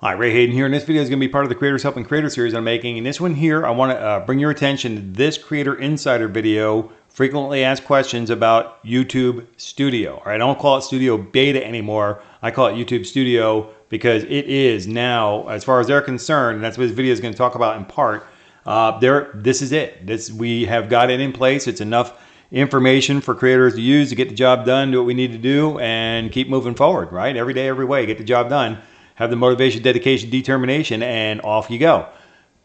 Hi, Ray Hayden here, and this video is going to be part of the Creators Helping Creators series I'm making. In this one here, I want to bring your attention to this Creator Insider video, frequently asked questions about YouTube Studio. All right, I don't call it Studio Beta anymore. I call it YouTube Studio because it is now, as far as they're concerned, and that's what this video is going to talk about in part, this is it. We have got it in place. It's enough information for creators to use to get the job done, do what we need to do, and keep moving forward, right? Every day, every way, get the job done. Have the motivation, dedication, determination, and off you go.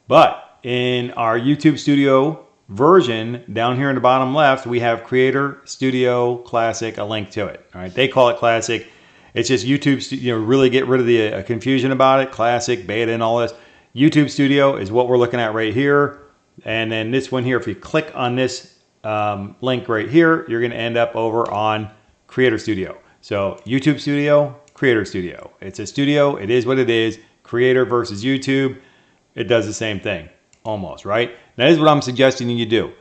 But in our YouTube Studio version, down here in the bottom left, we have Creator Studio Classic, a link to it. All right, they call it Classic. It's just YouTube, really get rid of the confusion about it. Classic, Beta, and all this. YouTube Studio is what we're looking at right here. And then this one here, if you click on this link right here, you're going to end up over on Creator Studio. So YouTube Studio, Creator Studio. It's a studio. It is what it is. Creator versus YouTube. It does the same thing, almost, right? That is what I'm suggesting you do.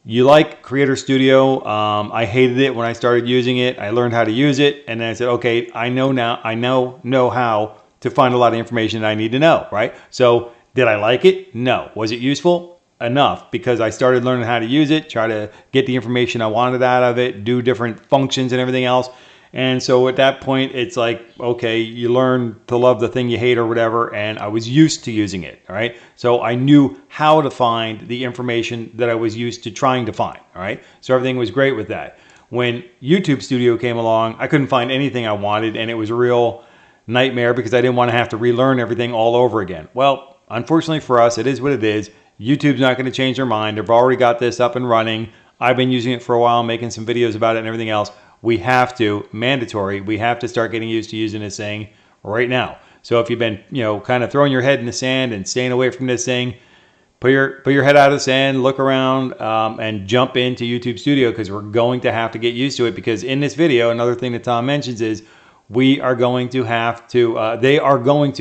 You like Creator Studio. I hated it when I started using it. I learned how to use it, and then I said, okay, I know now. I know how to find a lot of information that I need to know, right? So did I like it? No. Was it useful? Enough, because I started learning how to use it, try to get the information I wanted out of it, do different functions and everything else. And so at that point, it's like, okay, you learn to love the thing you hate or whatever, and I was used to using it, all right? So I knew how to find the information that I was used to trying to find, all right? So everything was great with that. When YouTube Studio came along, I couldn't find anything I wanted, and it was a real nightmare because I didn't want to have to relearn everything all over again. Well, unfortunately for us, it is what it is. YouTube's not going to change their mind. They've already got this up and running. I've been using it for a while, making some videos about it and everything else. We have to, mandatory, we have to start getting used to using this thing right now. So if you've been, kind of throwing your head in the sand and staying away from this thing, put your head out of the sand, look around, and jump into YouTube Studio, because we're going to have to get used to it. Because in this video, another thing that Tom mentions is we are going to have to, they are going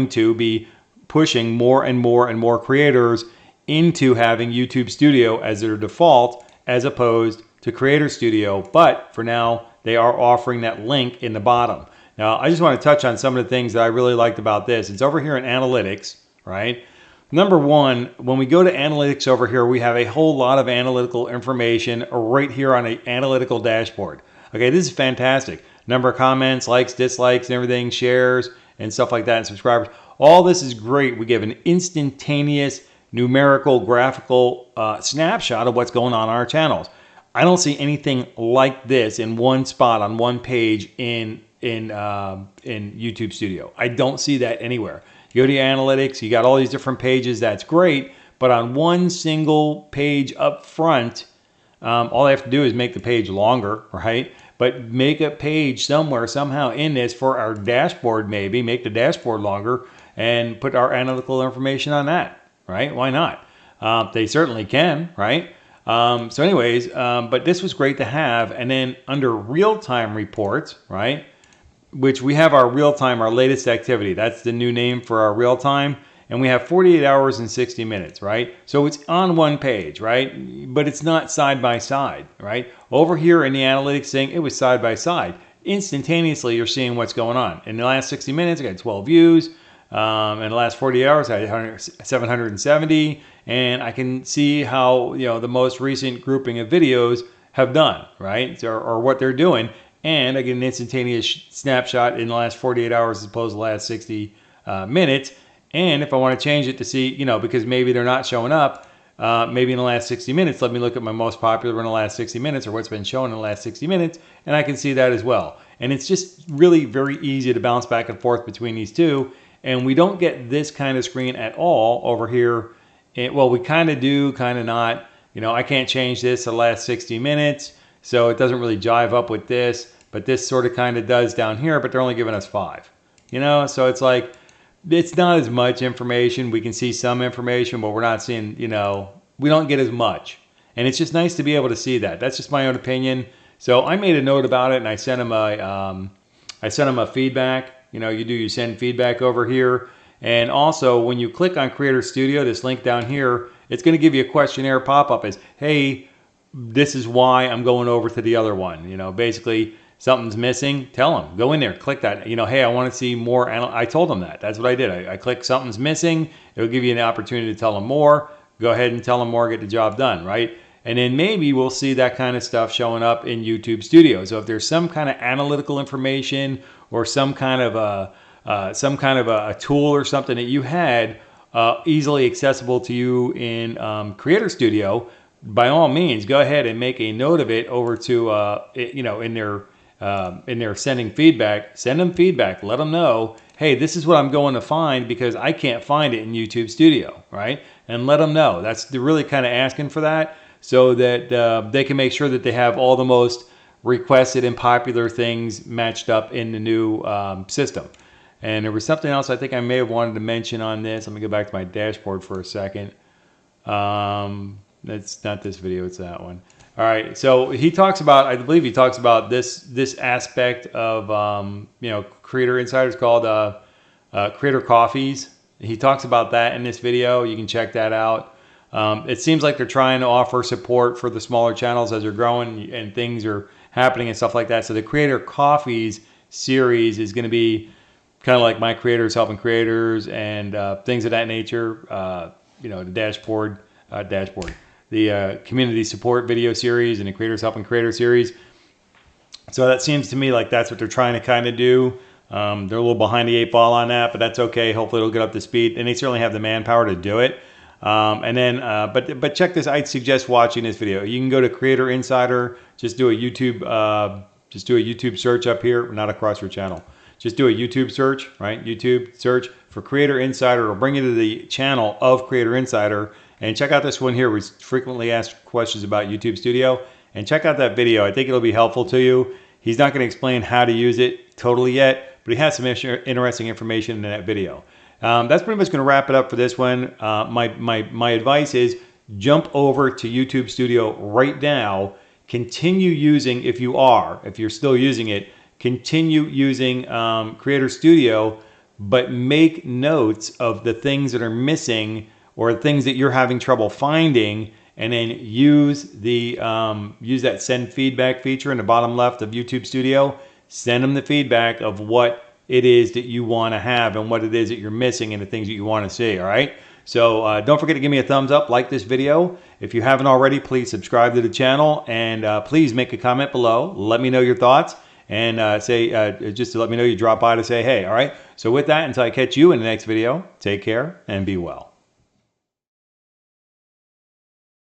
to be pushing more and more and more creators into having YouTube Studio as their default, as opposed to Creator Studio. But for now, they are offering that link in the bottom. Now, I just want to touch on some of the things that I really liked about this. It's over here in Analytics, right? Number one, when we go to Analytics over here, we have a whole lot of analytical information right here on an analytical dashboard. Okay, this is fantastic. Number of comments, likes, dislikes, and everything, shares, and stuff like that, and subscribers. All this is great. We give an instantaneous numerical, graphical snapshot of what's going on our channels. I don't see anything like this in one spot on one page in YouTube Studio. I don't see that anywhere. You go to your analytics, you got all these different pages. That's great, but on one single page up front, all I have to do is make the page longer, right? But make a page somewhere, somehow in this for our dashboard, maybe make the dashboard longer and put our analytical information on that, right? Why not? They certainly can, right? So anyways, but this was great to have. And then under real-time reports, right, which we have our real-time, our latest activity. That's the new name for our real-time. And we have 48 hours and 60 minutes, right? So it's on one page, right? But it's not side by side, right? Over here in the analytics thing, it was side by side. Instantaneously, you're seeing what's going on. In the last 60 minutes, I got 12 views. In the last 40 hours, I had 770. And I can see how, the most recent grouping of videos have done, right? Or what they're doing. And I get an instantaneous snapshot in the last 48 hours as opposed to the last 60 minutes. And if I want to change it to see, because maybe they're not showing up, maybe in the last 60 minutes, let me look at my most popular in the last 60 minutes or what's been shown in the last 60 minutes, and I can see that as well. And it's just really very easy to bounce back and forth between these two. And we don't get this kind of screen at all over here. Well, we kind of do, kind of not. I can't change this to the last 60 minutes, so it doesn't really jive up with this. But this sort of kind of does down here, but they're only giving us 5. So it's like, it's not as much information. We can see some information, but we're not seeing, we don't get as much. And it's just nice to be able to see that. That's just my own opinion. So I made a note about it, and I sent him a feedback. You send feedback over here. And also, when you click on Creator Studio, this link down here, it's going to give you a questionnaire pop-up as, hey, this is why I'm going over to the other one. Basically, something's missing, tell them. Go in there, click that. You know, hey, I want to see more. I told them that. That's what I did. I clicked something's missing. It'll give you an opportunity to tell them more. Go ahead and tell them more, get the job done, right? And then maybe we'll see that kind of stuff showing up in YouTube Studio. So if there's some kind of analytical information or some kind of a tool or something that you had easily accessible to you in Creator Studio, by all means, go ahead and make a note of it over to you know, in their sending feedback. Send them feedback. Let them know, hey, this is what I'm going to find because I can't find it in YouTube Studio, right? And let them know. They're really kind of asking for that, so that they can make sure that they have all the most requested and popular things matched up in the new system. And there was something else I think I may have wanted to mention on this. Let me go back to my dashboard for a second. That's not this video, it's that one. All right, so he talks about, I believe he talks about this aspect of you know, Creator Insiders called Creator Coffees. He talks about that in this video. You can check that out. It seems like they're trying to offer support for the smaller channels as they're growing and things are happening and stuff like that. So the Creator Coffees series is going to be kind of like My Creators Helping Creators and things of that nature. You know, the dashboard, the community support video series and the Creators Helping Creators series. So that seems to me like that's what they're trying to kind of do. They're a little behind the 8 ball on that, but that's okay. Hopefully it'll get up to speed, and they certainly have the manpower to do it. And then, but check this. I'd suggest watching this video. You can go to Creator Insider. Just do a YouTube search up here, not across your channel. Just do a YouTube search, right? YouTube search for Creator Insider. It'll bring you to the channel of Creator Insider. And check out this one here. We frequently asked questions about YouTube Studio. And check out that video. I think it'll be helpful to you. He's not going to explain how to use it totally yet, but he has some interesting information in that video. That's pretty much going to wrap it up for this one. My advice is jump over to YouTube Studio right now. Continue using, if you're still using it, continue using Creator Studio, but make notes of the things that are missing or things that you're having trouble finding, and then use that send feedback feature in the bottom left of YouTube Studio. Send them the feedback of what it is that you want to have and what it is that you're missing and the things that you want to see, all right? So don't forget to give me a thumbs up, like this video. If you haven't already, please subscribe to the channel, and please make a comment below. Let me know your thoughts, and just to let me know you dropped by to say hey, all right? So with that, until I catch you in the next video, take care and be well.